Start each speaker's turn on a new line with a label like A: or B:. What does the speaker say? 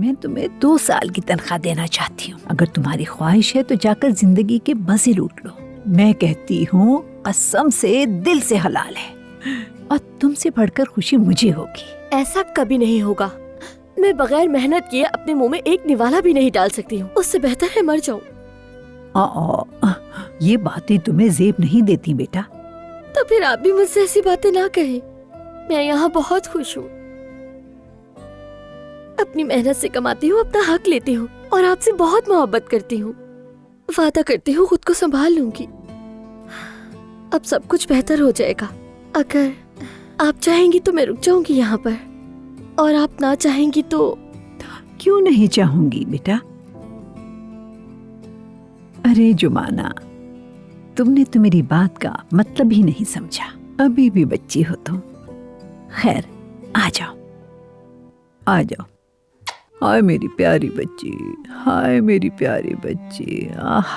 A: मैं तुम्हें 2 साल की तनख्वाह देना चाहती हूँ। अगर तुम्हारी ख्वाहिश है तो जाकर जिंदगी के मजे लूट लो। मैं कहती हूँ कसम से दिल से हलाल है और तुमसे बढ़कर खुशी मुझे होगी।
B: ऐसा कभी नहीं होगा। मैं बगैर मेहनत किए अपने मुंह में एक निवाला भी नहीं डाल सकती हूँ। उससे बेहतर है मर जाऊं।
A: ये बातें तुम्हें जेब नहीं देती बेटा।
B: तो फिर आप भी मुझसे ऐसी बातें ना कहें। मैं यहाँ बहुत खुश हूँ। अपनी मेहनत से कमाती हूँ, अपना हक लेती हूँ और आपसे बहुत मोहब्बत करती हूँ। वादा करती हूँ खुद को संभाल लूंगी। अब सब कुछ बेहतर हो जाएगा। अगर आप चाहेंगी तो मैं रुक जाऊंगी यहाँ पर, और आप ना चाहेंगी तो।
A: क्यों नहीं चाहूंगी बेटा। अरे जुमाना, तुमने तो मेरी बात का मतलब ही नहीं समझा। अभी भी बच्ची हो तुम। खैर, आ जाओ आ जाओ। हाय मेरी प्यारी बच्ची, हाय मेरी प्यारी बच्ची। आह